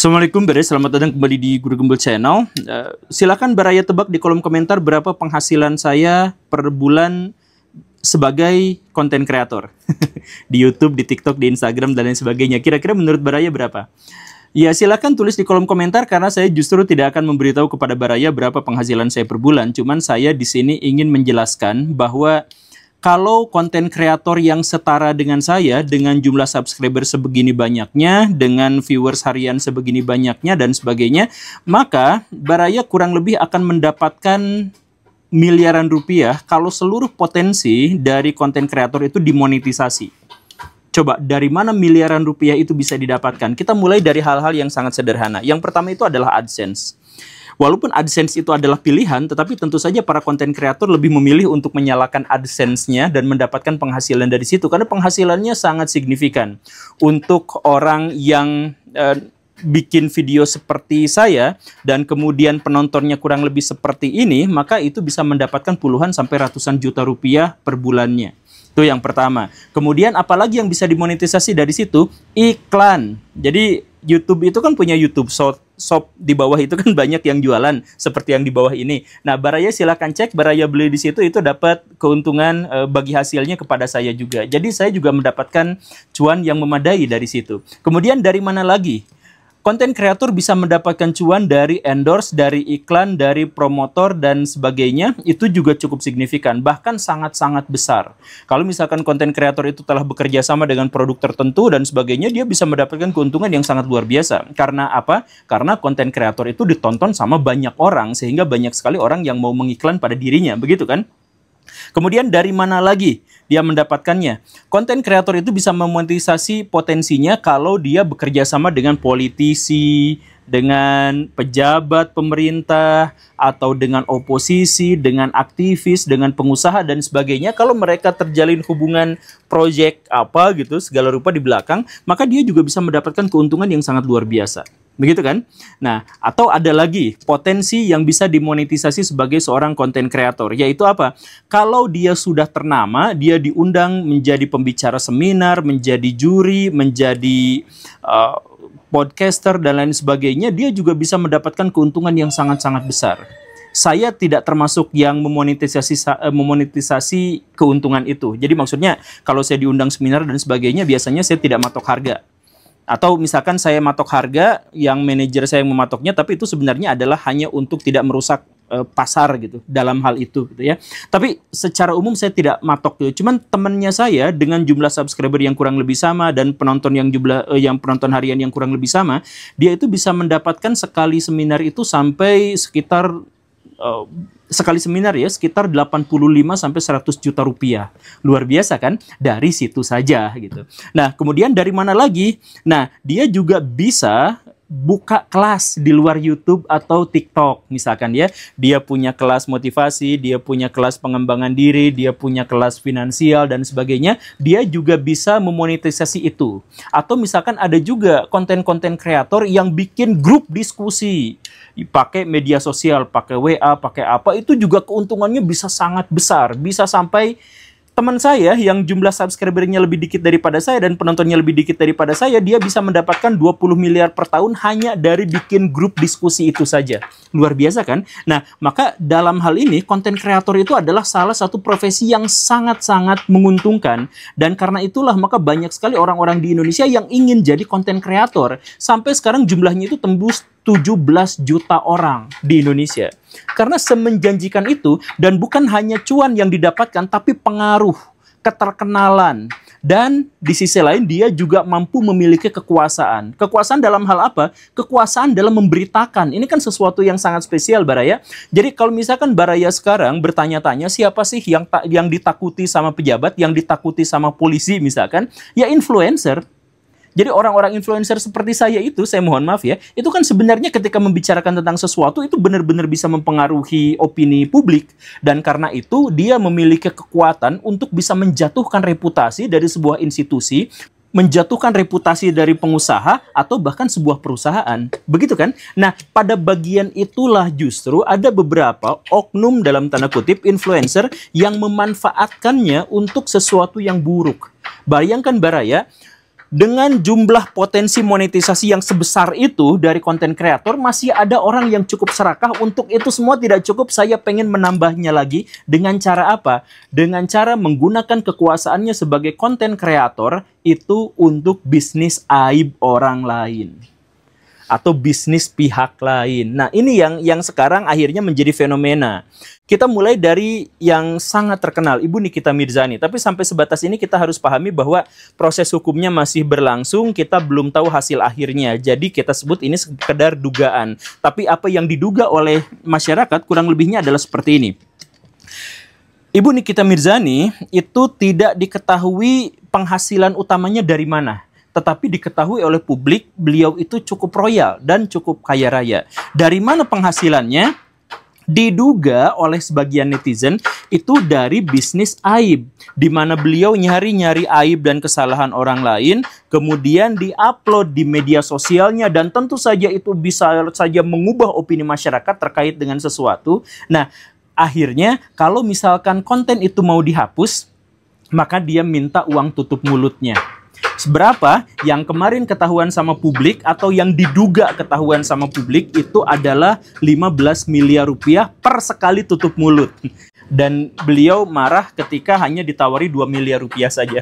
Assalamualaikum Baraya, selamat datang kembali di Guru Gembel Channel. Silakan Baraya tebak di kolom komentar berapa penghasilan saya per bulan sebagai konten kreator di YouTube, di TikTok, di Instagram, dan lain sebagainya. Kira-kira menurut Baraya berapa? Ya silakan tulis di kolom komentar karena saya justru tidak akan memberitahu kepada Baraya berapa penghasilan saya per bulan. Cuman saya di sini ingin menjelaskan bahwa kalau konten kreator yang setara dengan saya, dengan jumlah subscriber sebegini banyaknya, dengan viewers harian sebegini banyaknya, dan sebagainya, maka Baraya kurang lebih akan mendapatkan miliaran rupiah kalau seluruh potensi dari konten kreator itu dimonetisasi. Coba, dari mana miliaran rupiah itu bisa didapatkan? Kita mulai dari hal-hal yang sangat sederhana. Yang pertama itu adalah AdSense. Walaupun AdSense itu adalah pilihan, tetapi tentu saja para konten kreator lebih memilih untuk menyalakan AdSense-nya dan mendapatkan penghasilan dari situ. Karena penghasilannya sangat signifikan. Untuk orang yang bikin video seperti saya, dan kemudian penontonnya kurang lebih seperti ini, maka itu bisa mendapatkan puluhan sampai ratusan juta rupiah per bulannya. Itu yang pertama. Kemudian apalagi yang bisa dimonetisasi dari situ? Iklan. Jadi YouTube itu kan punya YouTube Shop, di bawah itu kan banyak yang jualan seperti yang di bawah ini. Nah, Baraya silakan cek, Baraya beli di situ, itu dapat keuntungan bagi hasilnya kepada saya juga. Jadi saya juga mendapatkan cuan yang memadai dari situ. Kemudian dari mana lagi? Konten kreator bisa mendapatkan cuan dari endorse, dari iklan, dari promotor, dan sebagainya. Itu juga cukup signifikan, bahkan sangat-sangat besar. Kalau misalkan konten kreator itu telah bekerja sama dengan produk tertentu dan sebagainya, dia bisa mendapatkan keuntungan yang sangat luar biasa. Karena apa? Karena konten kreator itu ditonton sama banyak orang, sehingga banyak sekali orang yang mau mengiklan pada dirinya. Begitu kan? Kemudian dari mana lagi dia mendapatkannya? Konten kreator itu bisa memonetisasi potensinya kalau dia bekerja sama dengan politisi, dengan pejabat pemerintah, atau dengan oposisi, dengan aktivis, dengan pengusaha, dan sebagainya. Kalau mereka terjalin hubungan proyek apa gitu, segala rupa di belakang, maka dia juga bisa mendapatkan keuntungan yang sangat luar biasa. Begitu kan? Nah, atau ada lagi potensi yang bisa dimonetisasi sebagai seorang konten kreator, yaitu apa? Kalau dia sudah ternama, dia diundang menjadi pembicara seminar, menjadi juri, menjadi podcaster, dan lain sebagainya, dia juga bisa mendapatkan keuntungan yang sangat-sangat besar. Saya tidak termasuk yang memonetisasi keuntungan itu. Jadi maksudnya, kalau saya diundang seminar dan sebagainya, biasanya saya tidak matok harga. Atau misalkan saya matok harga, yang manajer saya yang mematoknya, tapi itu sebenarnya adalah hanya untuk tidak merusak pasar gitu dalam hal itu gitu ya. Tapi secara umum saya tidak matok gitu. Cuman temannya saya dengan jumlah subscriber yang kurang lebih sama dan penonton yang penonton harian yang kurang lebih sama, dia itu bisa mendapatkan sekali seminar itu sampai sekitar sekali seminar ya sekitar 85 sampai 100 juta rupiah. Luar biasa kan? Dari situ saja gitu. Nah, kemudian dari mana lagi? Nah, dia juga bisa buka kelas di luar YouTube atau TikTok misalkan ya. Dia punya kelas motivasi, dia punya kelas pengembangan diri, dia punya kelas finansial dan sebagainya. Dia juga bisa memonetisasi itu. Atau misalkan ada juga konten-konten kreator yang bikin grup diskusi. Pakai media sosial, pakai WA, pakai apa, itu juga keuntungannya bisa sangat besar. Bisa sampai teman saya yang jumlah subscribernya lebih dikit daripada saya dan penontonnya lebih dikit daripada saya, dia bisa mendapatkan 20 miliar per tahun hanya dari bikin grup diskusi itu saja. Luar biasa kan? Nah, maka dalam hal ini konten kreator itu adalah salah satu profesi yang sangat-sangat menguntungkan. Dan karena itulah maka banyak sekali orang-orang di Indonesia yang ingin jadi konten kreator. Sampai sekarang jumlahnya itu tembus 17 juta orang di Indonesia. Karena semenjanjikan itu, dan bukan hanya cuan yang didapatkan, tapi pengaruh, keterkenalan, dan di sisi lain dia juga mampu memiliki kekuasaan. Kekuasaan dalam hal apa? Kekuasaan dalam memberitakan. Ini kan sesuatu yang sangat spesial, Baraya. Jadi kalau misalkan Baraya sekarang bertanya-tanya siapa sih yang ditakuti sama pejabat, yang ditakuti sama polisi misalkan, ya influencer. Jadi orang-orang influencer seperti saya itu, saya mohon maaf ya, itu kan sebenarnya ketika membicarakan tentang sesuatu itu benar-benar bisa mempengaruhi opini publik. Dan karena itu dia memiliki kekuatan untuk bisa menjatuhkan reputasi dari sebuah institusi, menjatuhkan reputasi dari pengusaha atau bahkan sebuah perusahaan. Begitu kan? Nah, pada bagian itulah justru ada beberapa oknum dalam tanda kutip influencer yang memanfaatkannya untuk sesuatu yang buruk. Bayangkan Baraya, Dengan jumlah potensi monetisasi yang sebesar itu dari konten kreator, masih ada orang yang cukup serakah untuk itu semua tidak cukup. Saya pengen menambahnya lagi. Dengan cara apa? Dengan cara menggunakan kekuasaannya sebagai konten kreator itu untuk bisnis aib orang lain. Atau bisnis pihak lain. Nah, ini yang sekarang akhirnya menjadi fenomena. Kita mulai dari yang sangat terkenal, Ibu Nikita Mirzani. Tapi sampai sebatas ini kita harus pahami bahwa proses hukumnya masih berlangsung, kita belum tahu hasil akhirnya. Jadi kita sebut ini sekedar dugaan. Tapi apa yang diduga oleh masyarakat kurang lebihnya adalah seperti ini. Ibu Nikita Mirzani itu tidak diketahui penghasilan utamanya dari mana. Tetapi diketahui oleh publik, beliau itu cukup royal dan cukup kaya raya. Dari mana penghasilannya? Diduga oleh sebagian netizen itu dari bisnis aib, di mana beliau nyari-nyari aib dan kesalahan orang lain, kemudian diupload di media sosialnya, dan tentu saja itu bisa saja mengubah opini masyarakat terkait dengan sesuatu. Nah, akhirnya kalau misalkan konten itu mau dihapus, maka dia minta uang tutup mulutnya. Seberapa yang kemarin ketahuan sama publik atau yang diduga ketahuan sama publik itu adalah 15 miliar rupiah per sekali tutup mulut. Dan beliau marah ketika hanya ditawari 2 miliar rupiah saja.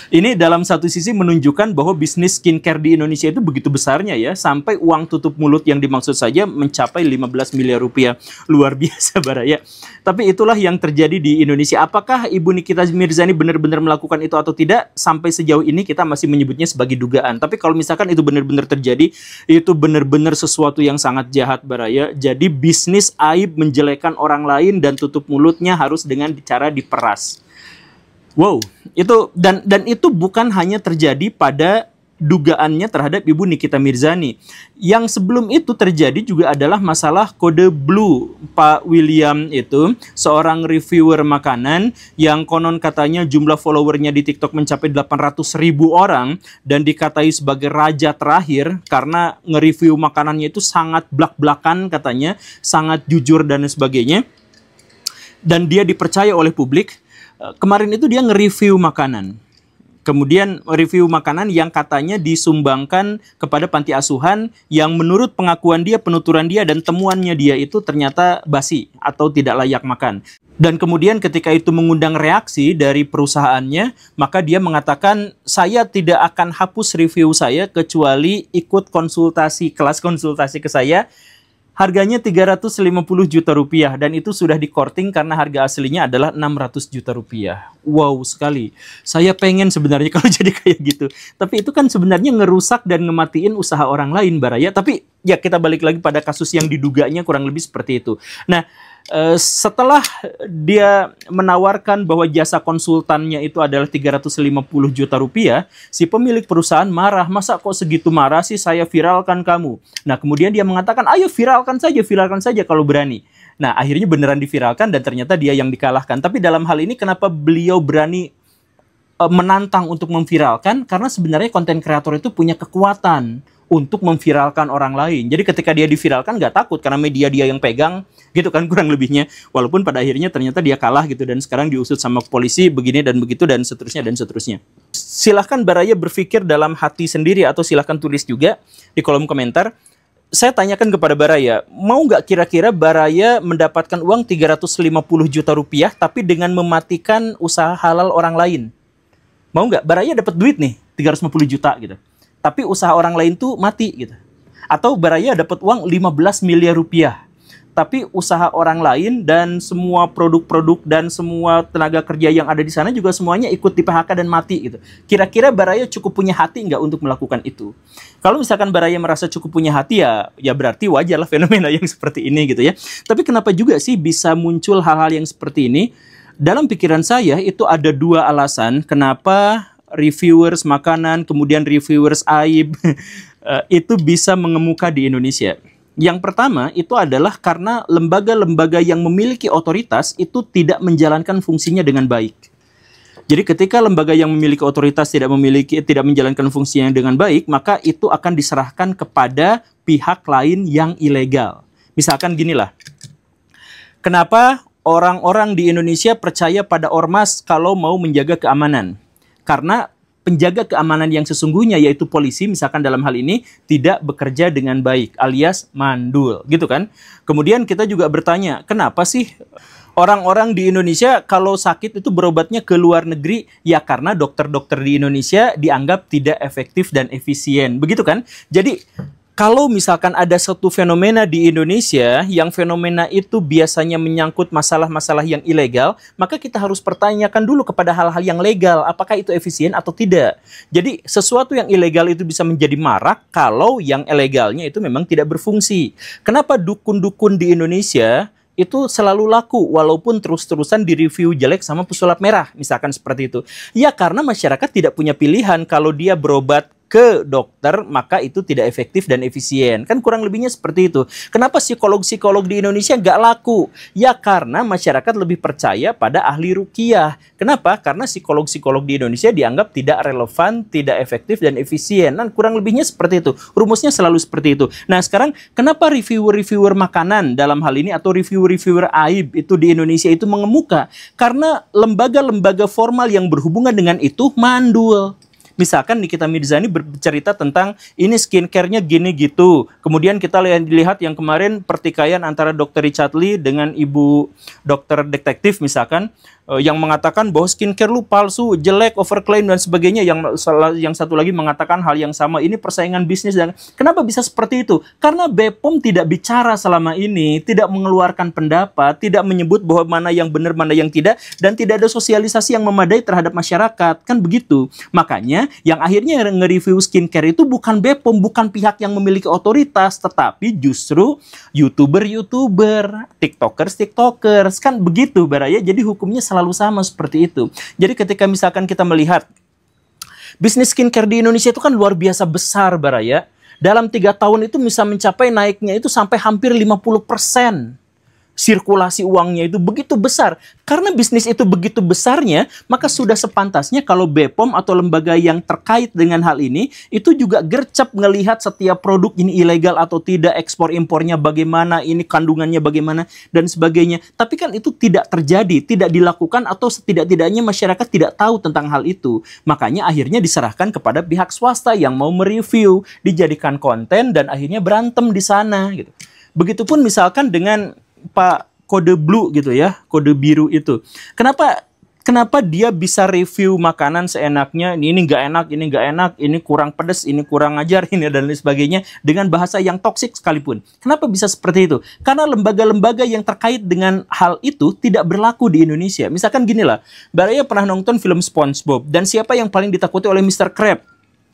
Ini dalam satu sisi menunjukkan bahwa bisnis skincare di Indonesia itu begitu besarnya ya. Sampai uang tutup mulut yang dimaksud saja mencapai 15 miliar rupiah. Luar biasa Baraya. Tapi itulah yang terjadi di Indonesia. Apakah Ibu Nikita Mirzani benar-benar melakukan itu atau tidak? Sampai sejauh ini kita masih menyebutnya sebagai dugaan. Tapi kalau misalkan itu benar-benar terjadi, itu benar-benar sesuatu yang sangat jahat Baraya. Jadi bisnis aib menjelekan orang lain dan tutup mulutnya harus dengan cara diperas. Wow, itu dan itu bukan hanya terjadi pada dugaannya terhadap Ibu Nikita Mirzani. Yang sebelum itu terjadi juga adalah masalah kode blue. Pak William itu seorang reviewer makanan yang konon katanya jumlah followernya di TikTok mencapai 800.000 orang dan dikatai sebagai raja terakhir karena nge-review makanannya itu sangat blak-blakan katanya, sangat jujur dan sebagainya. Dan dia dipercaya oleh publik. Kemarin itu dia nge-review makanan. Kemudian review makanan yang katanya disumbangkan kepada panti asuhan yang menurut pengakuan dia, penuturan dia, dan temuannya dia itu ternyata basi atau tidak layak makan. Dan kemudian ketika itu mengundang reaksi dari perusahaannya, maka dia mengatakan, saya tidak akan hapus review saya kecuali ikut konsultasi, kelas konsultasi ke saya. Harganya 350 juta rupiah dan itu sudah di-courting karena harga aslinya adalah 600 juta rupiah. Wow sekali. Saya pengen sebenarnya kalau jadi kayak gitu. Tapi itu kan sebenarnya ngerusak dan ngematiin usaha orang lain Baraya. Tapi ya kita balik lagi pada kasus yang diduganya kurang lebih seperti itu. Nah, setelah dia menawarkan bahwa jasa konsultannya itu adalah 350 juta rupiah, si pemilik perusahaan marah. Masa kok segitu marah sih, saya viralkan kamu. Nah, kemudian dia mengatakan, ayo viralkan saja kalau berani. Nah, akhirnya beneran diviralkan dan ternyata dia yang dikalahkan. Tapi dalam hal ini kenapa beliau berani menantang untuk memviralkan? Karena sebenarnya konten kreator itu punya kekuatan untuk memviralkan orang lain. Jadi ketika dia diviralkan nggak takut karena media dia yang pegang, gitu kan kurang lebihnya. Walaupun pada akhirnya ternyata dia kalah gitu dan sekarang diusut sama polisi begini dan begitu dan seterusnya dan seterusnya. Silahkan Baraya berpikir dalam hati sendiri atau silahkan tulis juga di kolom komentar. Saya tanyakan kepada Baraya, mau nggak kira-kira Baraya mendapatkan uang 350 juta rupiah tapi dengan mematikan usaha halal orang lain? Mau nggak? Baraya dapat duit nih 350 juta gitu. Tapi usaha orang lain tuh mati gitu. Atau Baraya dapat uang 15 miliar rupiah. Tapi usaha orang lain dan semua produk-produk dan semua tenaga kerja yang ada di sana juga semuanya ikut di PHK dan mati gitu. Kira-kira Baraya cukup punya hati nggak untuk melakukan itu? Kalau misalkan Baraya merasa cukup punya hati ya berarti wajarlah fenomena yang seperti ini gitu ya. Tapi kenapa juga sih bisa muncul hal-hal yang seperti ini? Dalam pikiran saya itu ada dua alasan kenapa reviewers makanan, kemudian reviewers aib, itu bisa mengemuka di Indonesia. Yang pertama itu adalah karena lembaga-lembaga yang memiliki otoritas itu tidak menjalankan fungsinya dengan baik. Jadi ketika lembaga yang memiliki otoritas tidak menjalankan fungsinya dengan baik, maka itu akan diserahkan kepada pihak lain yang ilegal. Misalkan ginilah, kenapa orang-orang di Indonesia percaya pada ormas kalau mau menjaga keamanan? Karena penjaga keamanan yang sesungguhnya, yaitu polisi misalkan dalam hal ini, tidak bekerja dengan baik, alias mandul, gitu kan. Kemudian kita juga bertanya, kenapa sih orang-orang di Indonesia kalau sakit itu berobatnya ke luar negeri? Ya karena dokter-dokter di Indonesia dianggap tidak efektif dan efisien, begitu kan. Jadi kalau misalkan ada satu fenomena di Indonesia yang fenomena itu biasanya menyangkut masalah-masalah yang ilegal, maka kita harus pertanyakan dulu kepada hal-hal yang legal, apakah itu efisien atau tidak. Jadi sesuatu yang ilegal itu bisa menjadi marak kalau yang ilegalnya itu memang tidak berfungsi. Kenapa dukun-dukun di Indonesia itu selalu laku walaupun terus-terusan direview jelek sama pesulap merah, misalkan seperti itu? Ya karena masyarakat tidak punya pilihan. Kalau dia berobat ke dokter, maka itu tidak efektif dan efisien. Kan kurang lebihnya seperti itu. Kenapa psikolog-psikolog di Indonesia nggak laku? Ya karena masyarakat lebih percaya pada ahli ruqyah. Kenapa? Karena psikolog-psikolog di Indonesia dianggap tidak relevan, tidak efektif, dan efisien. Dan kurang lebihnya seperti itu. Rumusnya selalu seperti itu. Nah sekarang, kenapa reviewer-reviewer makanan dalam hal ini, atau reviewer-reviewer aib itu di Indonesia itu mengemuka? Karena lembaga-lembaga formal yang berhubungan dengan itu mandul. Misalkan Nikita Mirzani bercerita tentang ini skincare-nya gini gitu. Kemudian kita lihat yang kemarin pertikaian antara Dr. Richard Lee dengan ibu dokter detektif misalkan, yang mengatakan bahwa skincare lu palsu, jelek, overclaim dan sebagainya. Yang satu lagi mengatakan hal yang sama. Ini persaingan bisnis. Dan kenapa bisa seperti itu? Karena BPOM tidak bicara selama ini, tidak mengeluarkan pendapat, tidak menyebut bahwa mana yang benar, mana yang tidak, dan tidak ada sosialisasi yang memadai terhadap masyarakat. Kan begitu. Makanya yang akhirnya nge-review skincare itu bukan BPOM, bukan pihak yang memiliki otoritas, tetapi justru YouTuber-YouTuber, TikTokers. Kan begitu Baraya. Jadi hukumnya selalu sama seperti itu. Jadi ketika misalkan kita melihat bisnis skincare di Indonesia itu kan luar biasa besar Baraya. Dalam 3 tahun itu bisa mencapai naiknya itu sampai hampir 50%. Sirkulasi uangnya itu begitu besar. Karena bisnis itu begitu besarnya, maka sudah sepantasnya kalau BPOM atau lembaga yang terkait dengan hal ini, itu juga gercep ngelihat setiap produk ini ilegal atau tidak, ekspor impornya bagaimana, ini kandungannya bagaimana, dan sebagainya. Tapi kan itu tidak terjadi, tidak dilakukan, atau setidak-tidaknya masyarakat tidak tahu tentang hal itu. Makanya akhirnya diserahkan kepada pihak swasta yang mau mereview, dijadikan konten, dan akhirnya berantem di sana. Gitu. Begitupun misalkan dengan Pak kode blue gitu ya, kode biru itu. Kenapa dia bisa review makanan seenaknya, ini nggak enak, ini nggak enak, ini kurang pedas, ini kurang ajar, ini dan lain sebagainya, dengan bahasa yang toksik sekalipun. Kenapa bisa seperti itu? Karena lembaga-lembaga yang terkait dengan hal itu tidak berlaku di Indonesia. Misalkan gini lah, Baraya pernah nonton film SpongeBob, dan siapa yang paling ditakuti oleh Mr. Krab?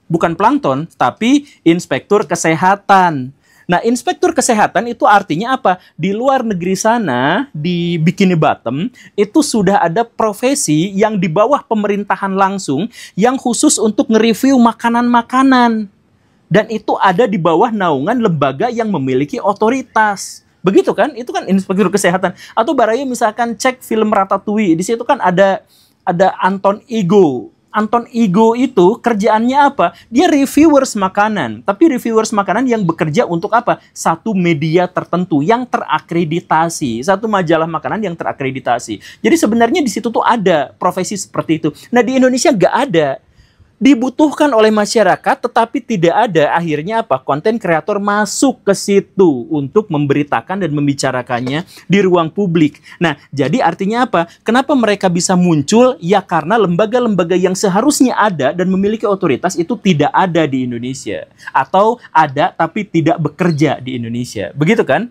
Bukan plankton, tapi inspektur kesehatan. Nah, inspektur kesehatan itu artinya apa? Di luar negeri sana, di Bikini Bottom, itu sudah ada profesi yang di bawah pemerintahan langsung, yang khusus untuk nge-review makanan-makanan. Dan itu ada di bawah naungan lembaga yang memiliki otoritas. Begitu kan? Itu kan inspektur kesehatan. Atau Baraya misalkan cek film Ratatouille, di situ kan ada Anton Ego. Anton Ego itu kerjaannya apa? Dia reviewers makanan. Tapi reviewers makanan yang bekerja untuk apa? Satu media tertentu yang terakreditasi. Satu majalah makanan yang terakreditasi. Jadi sebenarnya di situ tuh ada profesi seperti itu. Nah di Indonesia nggak ada. Dibutuhkan oleh masyarakat, tetapi tidak ada. Akhirnya apa? Konten kreator masuk ke situ untuk memberitakan dan membicarakannya di ruang publik. Nah, jadi artinya apa? Kenapa mereka bisa muncul? Ya karena lembaga-lembaga yang seharusnya ada dan memiliki otoritas itu tidak ada di Indonesia. Atau ada tapi tidak bekerja di Indonesia. Begitu kan?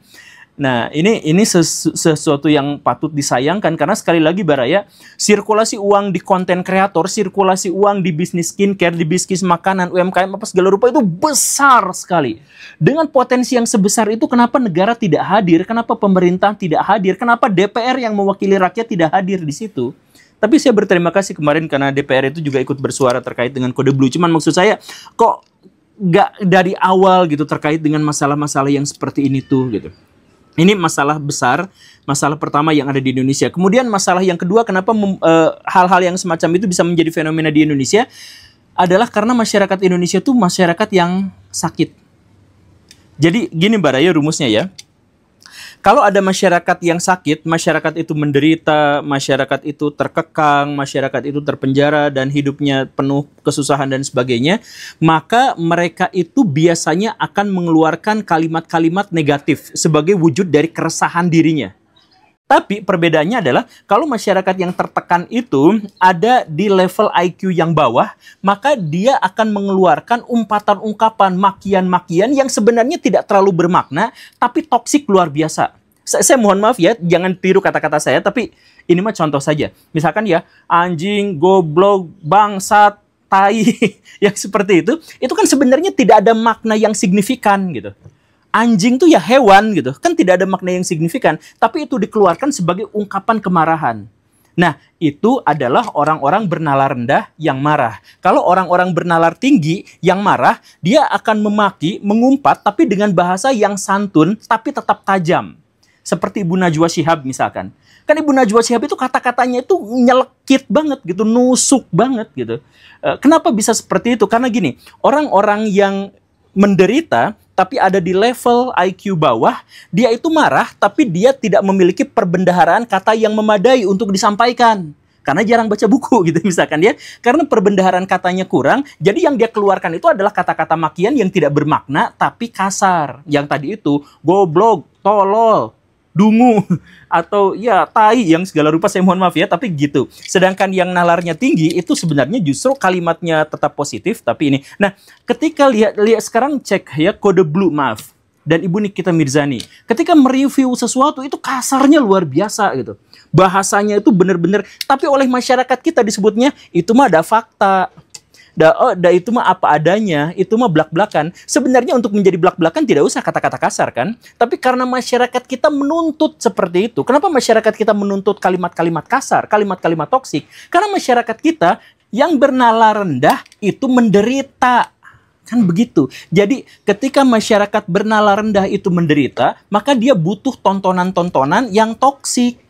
Nah, ini sesuatu yang patut disayangkan karena sekali lagi Baraya, sirkulasi uang di konten kreator, sirkulasi uang di bisnis skincare, di bisnis makanan, UMKM apa segala rupa itu besar sekali. Dengan potensi yang sebesar itu, kenapa negara tidak hadir? Kenapa pemerintah tidak hadir? Kenapa DPR yang mewakili rakyat tidak hadir di situ? Tapi saya berterima kasih kemarin karena DPR itu juga ikut bersuara terkait dengan kode blue. Cuman maksud saya, kok nggak dari awal gitu terkait dengan masalah-masalah yang seperti ini tuh gitu. Ini masalah besar, masalah pertama yang ada di Indonesia. Kemudian masalah yang kedua, kenapa hal-hal yang semacam itu bisa menjadi fenomena di Indonesia adalah karena masyarakat Indonesia itu masyarakat yang sakit. Jadi gini Baraya rumusnya ya. Kalau ada masyarakat yang sakit, masyarakat itu menderita, masyarakat itu terkekang, masyarakat itu terpenjara dan hidupnya penuh kesusahan dan sebagainya, maka mereka itu biasanya akan mengeluarkan kalimat-kalimat negatif sebagai wujud dari keresahan dirinya. Tapi perbedaannya adalah kalau masyarakat yang tertekan itu ada di level IQ yang bawah, maka dia akan mengeluarkan umpatan-ungkapan, makian-makian yang sebenarnya tidak terlalu bermakna, tapi toksik luar biasa. Saya mohon maaf ya, jangan tiru kata-kata saya, tapi ini mah contoh saja. Misalkan ya, anjing, goblok, bangsat, tai, yang seperti itu kan sebenarnya tidak ada makna yang signifikan gitu. Anjing tuh ya hewan gitu, kan tidak ada makna yang signifikan, tapi itu dikeluarkan sebagai ungkapan kemarahan. Nah, itu adalah orang-orang bernalar rendah yang marah. Kalau orang-orang bernalar tinggi yang marah, dia akan memaki, mengumpat, tapi dengan bahasa yang santun, tapi tetap tajam. Seperti Ibu Najwa Shihab misalkan. Kan Ibu Najwa Shihab itu kata-katanya itu nyelekit banget gitu, nusuk banget gitu. Kenapa bisa seperti itu? Karena gini, orang-orang yang menderita tapi ada di level IQ bawah, dia itu marah tapi dia tidak memiliki perbendaharaan kata yang memadai untuk disampaikan. Karena jarang baca buku gitu misalkan ya. Karena perbendaharaan katanya kurang, jadi yang dia keluarkan itu adalah kata-kata makian yang tidak bermakna tapi kasar. Yang tadi itu goblok, tolol, dungu, atau ya tai yang segala rupa, saya mohon maaf ya, tapi gitu. Sedangkan yang nalarnya tinggi itu sebenarnya justru kalimatnya tetap positif, tapi ini. Nah, ketika lihat sekarang cek ya Kode Blue, maaf, dan Ibu Nikita Mirzani, ketika mereview sesuatu itu kasarnya luar biasa gitu. Bahasanya itu benar-benar, tapi oleh masyarakat kita disebutnya itu mah ada fakta. Itu mah apa adanya, itu mah blak-blakan. Sebenarnya untuk menjadi blak-blakan tidak usah kata-kata kasar kan? Tapi karena masyarakat kita menuntut seperti itu. Kenapa masyarakat kita menuntut kalimat-kalimat kasar, kalimat-kalimat toksik? Karena masyarakat kita yang bernalar rendah itu menderita. Kan begitu. Jadi ketika masyarakat bernalar rendah itu menderita, maka dia butuh tontonan-tontonan yang toksik.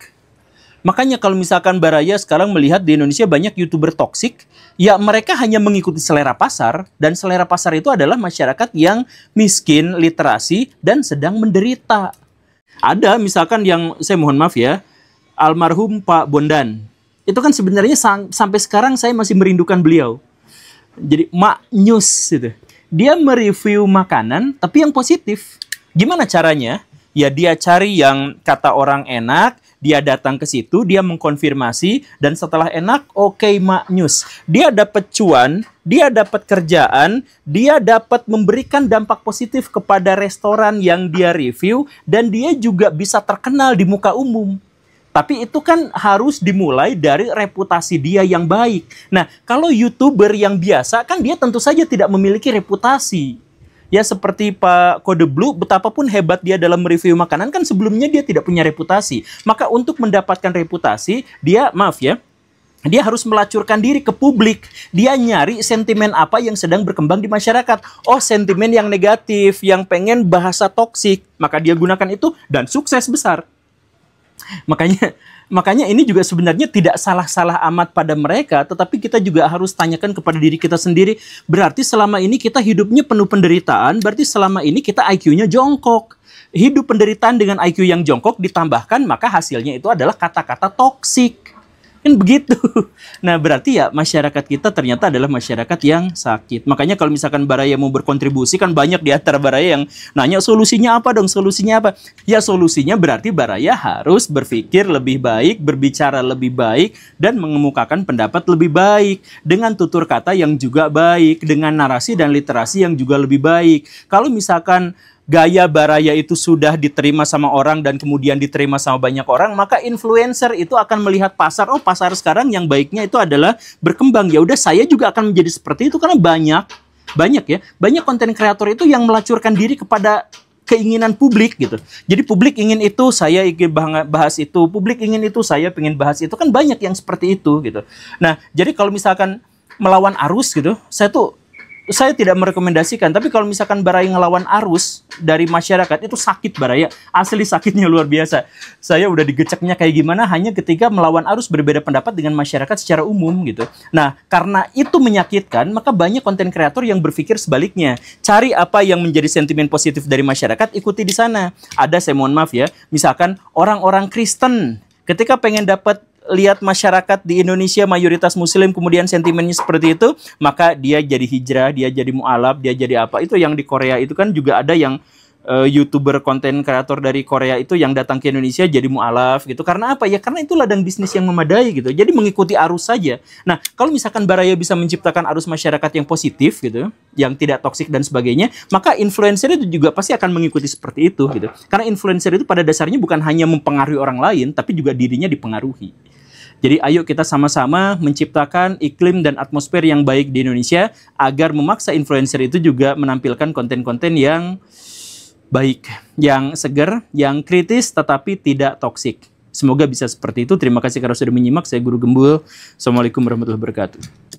Makanya kalau misalkan Baraya sekarang melihat di Indonesia banyak YouTuber toksik, ya mereka hanya mengikuti selera pasar, dan selera pasar itu adalah masyarakat yang miskin, literasi, dan sedang menderita. Ada misalkan yang, saya mohon maaf ya, almarhum Pak Bondan. Itu kan sebenarnya sampai sekarang saya masih merindukan beliau. Jadi Mak News gitu. Dia mereview makanan, tapi yang positif. Gimana caranya? Ya dia cari yang kata orang enak, dia datang ke situ, dia mengkonfirmasi, dan setelah enak, oke, Mak News. Dia dapat cuan, dia dapat kerjaan, dia dapat memberikan dampak positif kepada restoran yang dia review, dan dia juga bisa terkenal di muka umum. Tapi itu kan harus dimulai dari reputasi dia yang baik. Nah, kalau YouTuber yang biasa, kan dia tentu saja tidak memiliki reputasi. Ya seperti Pak Kode Blue, betapapun hebat dia dalam mereview makanan, kan sebelumnya dia tidak punya reputasi. Maka untuk mendapatkan reputasi, dia, maaf ya, dia harus melacurkan diri ke publik. Dia nyari sentimen apa yang sedang berkembang di masyarakat. Oh, sentimen yang negatif, yang pengen bahasa toksik. Maka dia gunakan itu dan sukses besar. Makanya ini juga sebenarnya tidak salah-salah amat pada mereka, tetapi kita juga harus tanyakan kepada diri kita sendiri, berarti selama ini kita hidupnya penuh penderitaan, berarti selama ini kita IQ-nya jongkok. Hidup penderitaan dengan IQ yang jongkok ditambahkan, maka hasilnya itu adalah kata-kata toksik. Kan begitu. Nah, berarti ya masyarakat kita ternyata adalah masyarakat yang sakit. Makanya kalau misalkan Baraya mau berkontribusi, kan banyak di antara Baraya yang nanya solusinya apa dong, solusinya apa? Ya solusinya berarti Baraya harus berpikir lebih baik, berbicara lebih baik, dan mengemukakan pendapat lebih baik. Dengan tutur kata yang juga baik, dengan narasi dan literasi yang juga lebih baik. Kalau misalkan gaya Baraya itu sudah diterima sama orang dan kemudian diterima sama banyak orang, maka influencer itu akan melihat pasar, oh pasar sekarang yang baiknya itu adalah berkembang. Ya udah, saya juga akan menjadi seperti itu karena banyak konten kreator itu yang melacurkan diri kepada keinginan publik gitu. Jadi publik ingin itu, saya ingin bahas itu, publik ingin itu, saya ingin bahas itu, kan banyak yang seperti itu gitu. Nah, jadi kalau misalkan melawan arus gitu, saya tuh saya tidak merekomendasikan, tapi kalau misalkan Baraya ngelawan arus dari masyarakat, itu sakit Baraya. Asli sakitnya luar biasa. Saya udah digeceknya kayak gimana hanya ketika melawan arus berbeda pendapat dengan masyarakat secara umum gitu. Nah, karena itu menyakitkan, maka banyak konten kreator yang berpikir sebaliknya. Cari apa yang menjadi sentimen positif dari masyarakat, ikuti di sana. Ada, saya mohon maaf ya, misalkan orang-orang Kristen, ketika pengen dapat lihat masyarakat di Indonesia mayoritas muslim kemudian sentimennya seperti itu, maka dia jadi hijrah, dia jadi mu'alaf, dia jadi apa. Itu yang di Korea itu kan juga ada yang YouTuber konten kreator dari Korea itu yang datang ke Indonesia jadi mu'alaf gitu. Karena apa? Ya karena itu ladang bisnis yang memadai gitu. Jadi mengikuti arus saja. Nah, kalau misalkan Baraya bisa menciptakan arus masyarakat yang positif gitu, yang tidak toksik dan sebagainya, maka influencer itu juga pasti akan mengikuti seperti itu gitu. Karena influencer itu pada dasarnya bukan hanya mempengaruhi orang lain, tapi juga dirinya dipengaruhi. Jadi ayo kita sama-sama menciptakan iklim dan atmosfer yang baik di Indonesia agar memaksa influencer itu juga menampilkan konten-konten yang baik, yang segar, yang kritis tetapi tidak toksik. Semoga bisa seperti itu. Terima kasih karena sudah menyimak. Saya Guru Gembul. Assalamualaikum warahmatullahi wabarakatuh.